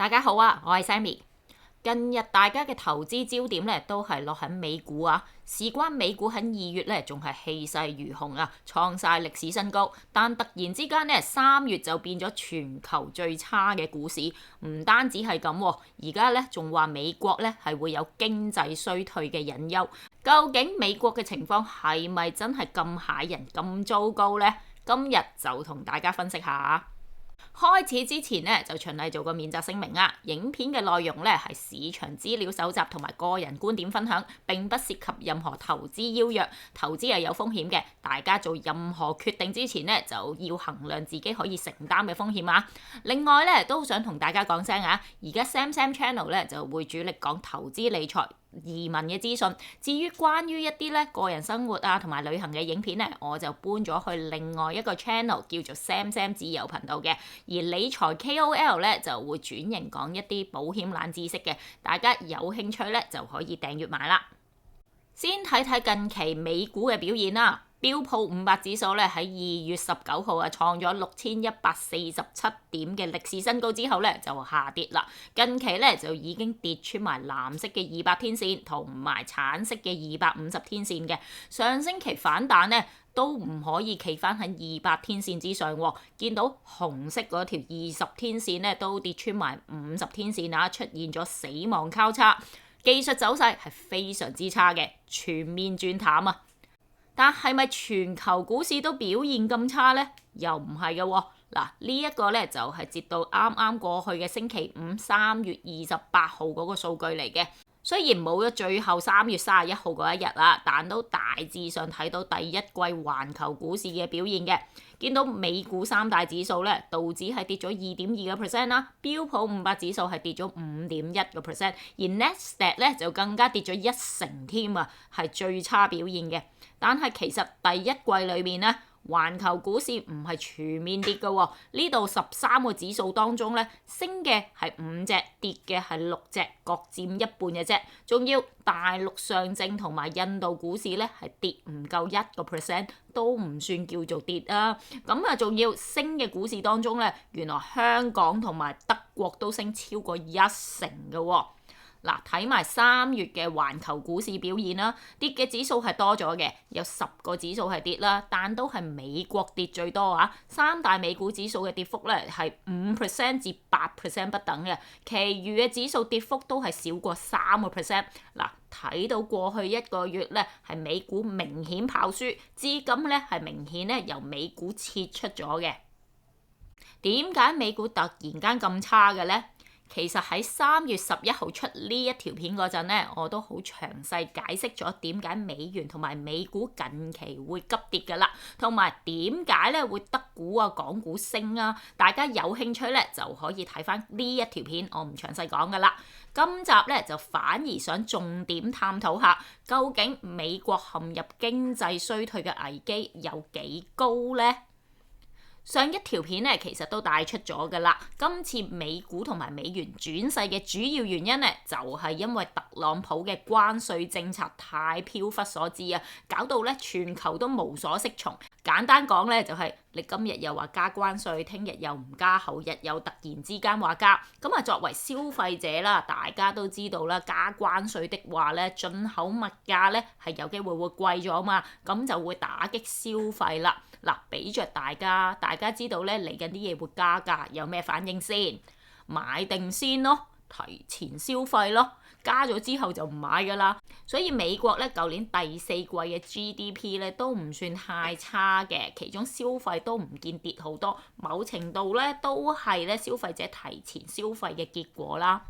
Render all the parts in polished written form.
大家好啊，我係 Sammy。近日大家嘅投資焦點咧都係落喺美股啊，事關美股喺2月咧仲係氣勢如虹啊，創晒歷史新高。但突然之間咧3月就變咗全球最差嘅股市，唔單止係咁，而家咧仲話美國咧係會有經濟衰退嘅隱憂。究竟美國嘅情況係咪真係咁嚇人、咁糟糕呢？今日就同大家分析下。開始之前呢，就循例做個免責聲明啊！影片嘅內容呢係市場資料搜集同埋個人觀點分享，並不涉及任何投資邀約。投資係有風險嘅，大家做任何決定之前呢，就要衡量自己可以承擔嘅風險啊！另外呢，都想同大家講聲啊，而家 Sam Channel 呢就會主力講投資理財、移民嘅資訊。至於關於一啲咧個人生活啊同埋旅行嘅影片咧，我就搬咗去另外一個 channel 叫做 Sam 自由頻道嘅。而理財 KOL 咧就會轉型講一啲保險冷知識嘅，大家有興趣咧就可以訂閱埋啦。先睇睇近期美股嘅表現啦。標普500指數咧喺2月19號啊創咗6147點嘅歷史新高之後咧就下跌啦。近期咧就已經跌穿埋藍色嘅200天線同埋橙色嘅250天線嘅。上星期反彈咧都唔可以企翻喺200天線之上喎，見到紅色嗰條20天線咧都跌穿埋50天線啊，出現咗死亡交叉，技術走勢係非常之差嘅，全面轉淡啊！但係咪全球股市都表現咁差呢？又唔係嘅喎。嗱，呢一個咧就係截到啱啱過去嘅星期五3月28號嗰個數據嚟嘅。雖然冇咗最後3月31號嗰一日啦，但都大致上睇到第一季環球股市嘅表現嘅。見到美股三大指數咧，道指係跌咗2.2%啦，標普500指數係跌咗5.1%，而 Nasdaq 咧就更加跌咗1成添啊，係最差表現嘅。但係其實第一季裏面咧，環球股市唔係全面跌嘅喎，呢度13個指數當中咧，升嘅係5隻，跌嘅係6隻，各佔一半嘅啫。仲要大陸上證同埋印度股市咧係跌唔夠1%，都唔算叫做跌啊。咁啊，仲要升嘅股市當中咧，原來香港同埋德國都升超過1成嘅喎。嗱，睇埋3月嘅環球股市表現啦，跌嘅指數係多咗嘅，有10個指數係跌啦，但都係美國跌最多啊！三大美股指數嘅跌幅咧係5%至8%不等嘅，其餘嘅指數跌幅都係少過3%。嗱，睇到過去一個月咧係美股明顯跑輸，資金咧係明顯咧由美股撤出咗嘅。點解美股突然間咁差嘅咧？其實喺3月11號出呢一條片嗰陣咧，我都好詳細解釋咗點解美元同埋美股近期會急跌㗎啦，同埋點解咧會德股啊、港股升啊。大家有興趣咧就可以睇翻呢一條片，我唔詳細講㗎啦。今集咧就反而想重點探討下，究竟美國陷入經濟衰退嘅危機有幾高呢？上一條片咧其實都帶出咗㗎啦，今次美股同埋美元轉勢嘅主要原因咧就係因為特朗普嘅關稅政策太飄忽所致啊，搞到咧全球都無所適從。簡單講咧就係你今日又話加關稅，聽日又唔加，後日又突然之間話加。咁啊作為消費者啦，大家都知道啦，加關稅的話咧，進口物價咧係有機會會貴咗嘛，咁就會打擊消費啦。嗱，俾着大家知道咧嚟緊啲嘢會加價，有咩反應先？買定先咯，提前消費咯，加咗之後就唔買㗎啦。所以美國咧舊年第四季嘅 GDP 咧都唔算太差嘅，其中消費都唔見跌好多，某程度咧都係咧消費者提前消費嘅結果啦。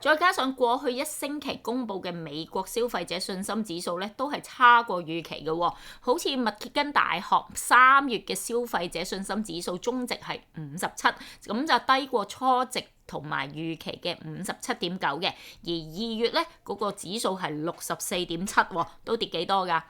再加上過去一星期公布嘅美國消費者信心指數咧，都係差過預期嘅喎。好似密歇根大學3月嘅消費者信心指數中值係57，咁就低過初值同埋預期嘅57.9嘅。而2月咧嗰個指數係64.7喎，都跌幾多㗎？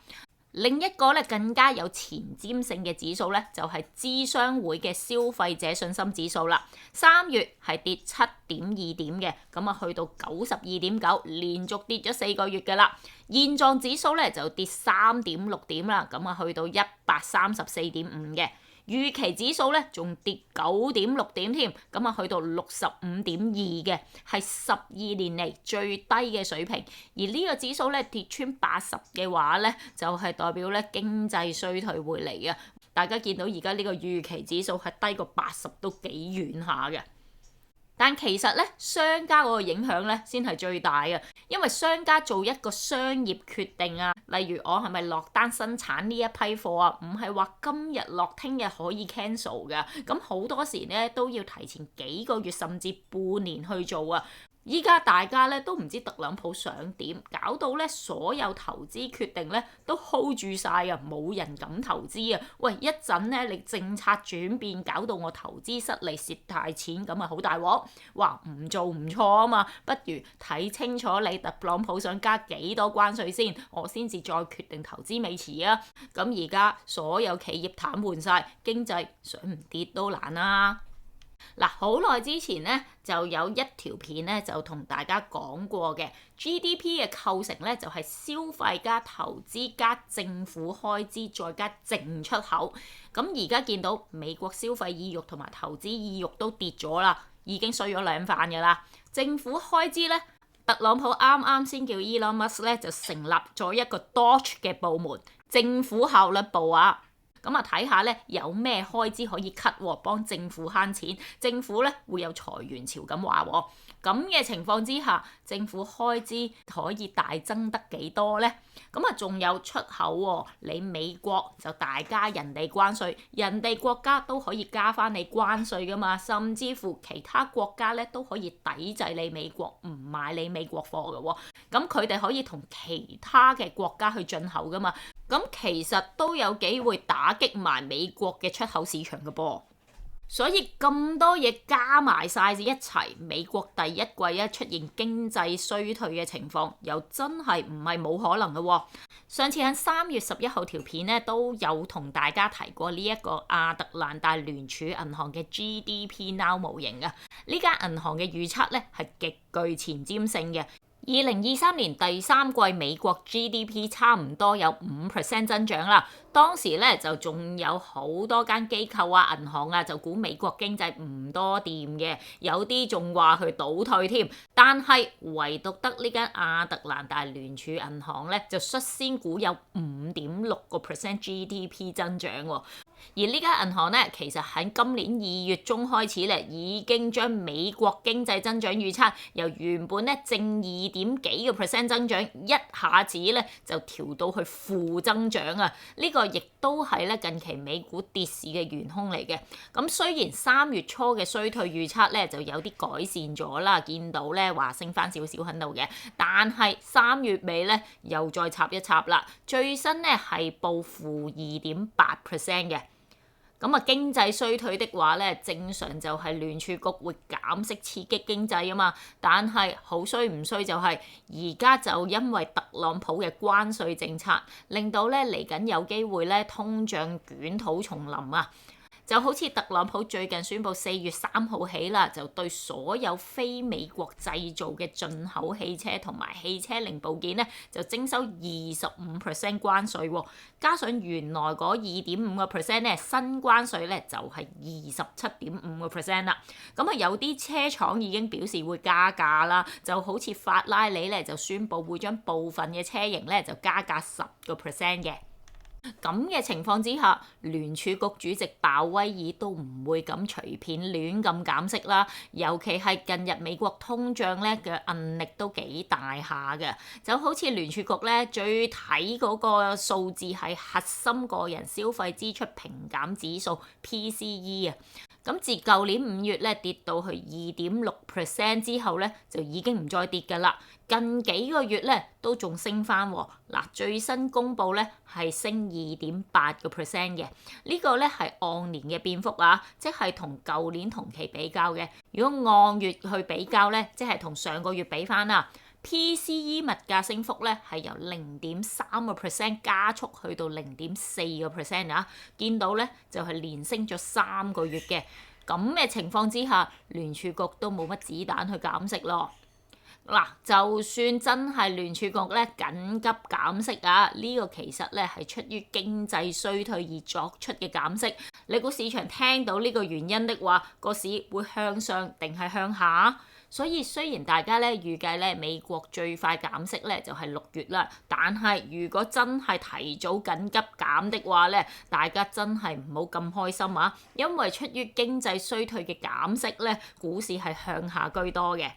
另一個咧更加有前瞻性嘅指數咧，就係諮商會嘅消費者信心指數啦。3月係跌7.2點嘅，咁啊去到92.9，連續跌咗4個月㗎啦。現狀指數咧就跌3.6點啦，咁啊去到134.5嘅。預期指數咧仲跌9.6點添，咁啊去到65.2嘅，係12年嚟最低嘅水平。而呢個指數咧跌穿80嘅話咧，就係代表咧經濟衰退會嚟嘅。大家見到而家呢個預期指數係低過80都幾遠下嘅。但其實咧，商家嗰個影響咧先係最大嘅，因為商家做一個商業決定啊，例如我係咪落單生產呢一批貨啊，唔係話今日落聽日可以 cancel 嘅，咁好多時咧都要提前幾個月甚至半年去做啊。依家大家咧都唔知特朗普想點，搞到咧所有投資決定咧都 hold 住晒啊，冇人敢投資啊！喂，一陣咧你政策轉變，搞到我投資失利蝕大錢，咁啊好大鑊！話唔做唔錯啊嘛，不如睇清楚你特朗普想加幾多關稅先，我先至再決定投資未遲啊！咁而家所有企業癱瘓晒，經濟想唔跌都難啊！嗱，好耐之前咧就有一條片咧就同大家講過嘅 GDP 嘅構成咧就係消費加投資加政府開支再加淨出口。咁而家見到美國消費意欲同埋投資意欲都跌咗啦，已經衰咗兩番㗎啦。政府開支咧，特朗普啱啱先叫 Elon Musk 咧就成立咗一個 DOGE 嘅部門，政府效率部啊。咁啊，睇下咧有咩開支可以 cut 喎，幫政府慳錢。政府咧會有裁員潮咁話喎。咁嘅情況之下，政府開支可以大增得幾多咧？咁啊，仲有出口喎。你美國就大加人哋關稅，人哋國家都可以加翻你關稅噶嘛。甚至乎其他國家咧都可以抵制你美國，唔買你美國貨嘅喎。咁佢哋可以同其他嘅國家去進口噶嘛。咁其實都有機會打擊埋美國嘅出口市場嘅噃，所以咁多嘢加埋晒一齊，美國第一季出現經濟衰退嘅情況，又真係唔係冇可能嘅喎。上次喺3月11號條片咧都有同大家提過呢一個亞特蘭大聯儲銀行嘅 GDP Now 模型嘅，呢間銀行嘅預測咧係極具前瞻性嘅。2023年第三季美國 GDP 差唔多有5% 增長啦。當時咧就仲有好多間機構啊、銀行啊就估美國經濟唔多掂嘅，有啲仲話佢倒退添。但係唯獨得呢間亞特蘭大聯儲銀行咧就率先估有5.6% GDP 增長喎。而呢間銀行咧，其實喺今年2月中開始咧，已經將美國經濟增長預測由原本咧正2點幾個 percent 增長，一下子咧就調到去負增長啊！呢個亦都係咧近期美股跌市嘅元兇嚟嘅。咁雖然3月初嘅衰退預測咧就有啲改善咗啦，見到咧話升翻少少喺度嘅，但係3月尾咧又再插一插啦，最新咧係報負2.8% 嘅。咁啊，經濟衰退的話咧，正常就係聯儲局會減息刺激經濟啊嘛。但係好衰唔衰就係而家就因為特朗普嘅關稅政策，令到咧嚟緊有機會咧通脹捲土重臨啊！就好似特朗普最近宣布4月3號起啦，就對所有非美國製造嘅進口汽車同埋汽車零部件咧，就徵收25% 關稅喎，加上原來嗰2.5% 咧新關稅咧就係27.5% 啦。咁啊有啲車廠已經表示會加價啦，就好似法拉利咧就宣布會將部分嘅車型咧就加價10% 嘅。咁嘅情況之下，聯儲局主席鮑威爾都唔會咁隨便亂咁減息啦。尤其係近日美國通脹咧嘅壓力都幾大下嘅，就好似聯儲局咧最睇嗰個數字係核心個人消費支出平減指數 PCE 啊。咁自舊年5月咧跌到去2.6% 之後咧，就已經唔再跌㗎啦。近幾個月咧都仲升翻喎。嗱，最新公佈咧係升2.8% 嘅。呢個咧係按年嘅變幅啊，即係同舊年同期比較嘅。如果按月去比較咧，即係同上個月比翻啦。PCE 物價升幅咧係由0.3% 加速去到0.4% 啊！見到咧就係連升咗3個月嘅。咁嘅情況之下，聯儲局都冇乜子彈去減息咯。嗱，就算真係聯儲局咧緊急減息啊，呢個其實咧係出於經濟衰退而作出嘅減息。你估市場聽到呢個原因的話，個市會向上定係向下？所以雖然大家咧預計咧美國最快減息咧就係6月啦，但係如果真係提早緊急減的話咧，大家真係唔好咁開心啊，因為出於經濟衰退嘅減息咧，股市係向下居多嘅。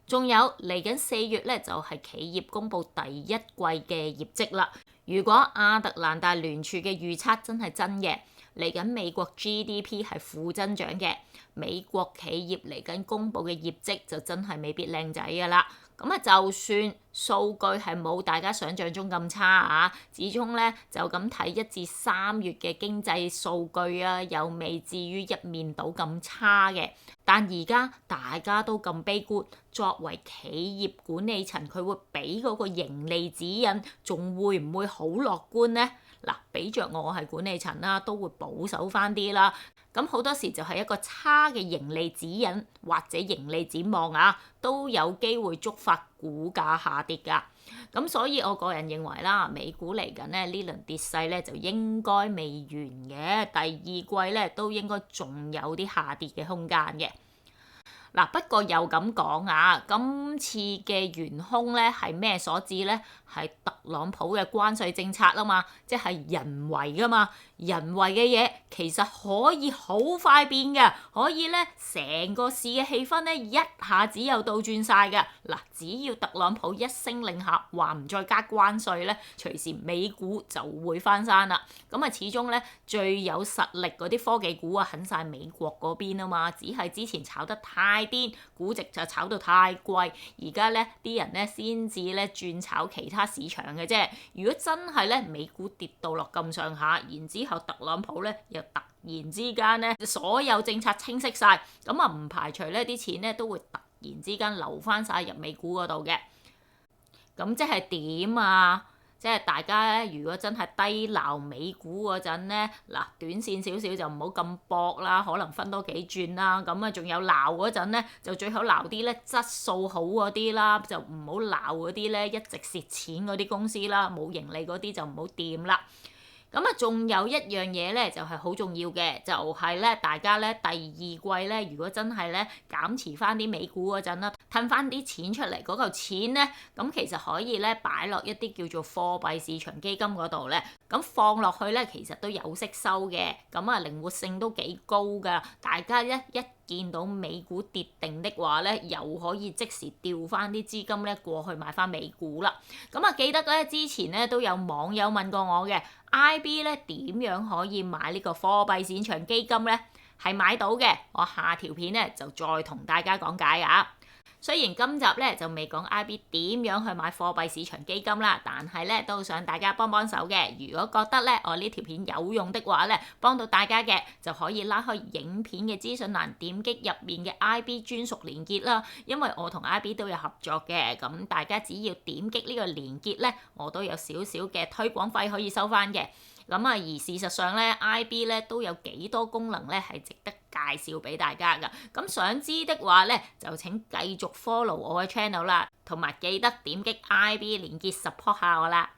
仲有嚟緊4月咧，就係企業公布第一季嘅業績啦。如果亞特蘭大聯儲嘅預測真係真嘅，嚟緊美國 GDP 係負增長嘅，美國企業嚟緊公布嘅業績就真係未必靚仔㗎啦。咁啊，就算數據係冇大家想象中咁差啊，始終咧就咁睇1至3月嘅經濟數據啊，又未至於一面倒咁差嘅。但而家大家都咁悲觀，作為企業管理層，佢會俾嗰個盈利指引，仲會唔會好樂觀呢？嗱，俾着我係管理層啦，都會保守翻啲啦。咁好多時就係一個差嘅盈利指引或者盈利展望啊，都有機會觸發股價下跌㗎。咁所以我個人認為啦，美股嚟緊咧呢輪跌勢咧就應該未完嘅，第二季咧都應該仲有啲下跌嘅空間嘅。嗱，不過又咁講啊，今次嘅元兇咧係咩所致咧？係特朗普嘅關稅政策啊嘛，即係人為噶嘛。人為嘅嘢其實可以好快變嘅，可以咧成個市嘅氣氛咧一下子又倒轉晒嘅。嗱，只要特朗普一聲令下，話唔再加關稅咧，隨時美股就會翻山啦。咁啊，始終咧最有實力嗰啲科技股啊，喺晒美國嗰邊啊嘛，只係之前炒得太癲，估值就炒到太貴，而家咧啲人咧先至咧轉炒其他市場嘅啫。如果真係咧美股跌到落咁上下，然之後特朗普咧又突然之間咧所有政策清晰晒，咁啊唔排除咧啲錢咧都會突然之間流翻晒入美股嗰度嘅。咁即係點啊？即係大家咧，如果真係低撈美股嗰陣咧，嗱短線少少就唔好咁搏啦，可能分多幾轉啦。咁啊，仲有撈嗰陣咧，就最好撈啲咧質素好嗰啲啦，就唔好撈嗰啲咧一直蝕錢嗰啲公司啦，冇盈利嗰啲就唔好掂啦。咁啊，仲有一樣嘢咧，就係好重要嘅，就係咧，大家咧第二季咧，如果真係咧減持翻啲美股嗰陣啦，褪翻啲錢出嚟，嗰嚿錢咧，咁其實可以咧擺落一啲叫做貨幣市場基金嗰度咧，咁放落去咧，其實都有息收嘅，咁啊靈活性都幾高㗎，大家一見到美股跌定的話咧，又可以即時調翻啲資金咧過去買翻美股啦。咁啊，記得咧之前咧都有網友問過我嘅 IB 咧點樣可以買呢個貨幣市場基金咧？係買到嘅，我下條片咧就再同大家講解啊。雖然今集咧就未講 IB 點樣去買貨幣市場基金啦，但係咧都想大家幫幫手嘅。如果覺得咧我呢條片有用的話咧，幫到大家嘅就可以拉開影片嘅資訊欄，點擊入面嘅 IB 專屬連結啦。因為我同 IB 都有合作嘅，咁大家只要點擊呢個連結咧，我都有少少嘅推廣費可以收翻嘅。咁啊，而事實上咧，IB 咧都有幾多功能咧係值得介紹俾大家噶。咁想知的話咧，就請繼續 follow 我嘅 channel 啦，同埋記得點擊 IB 連結 support 下我啦。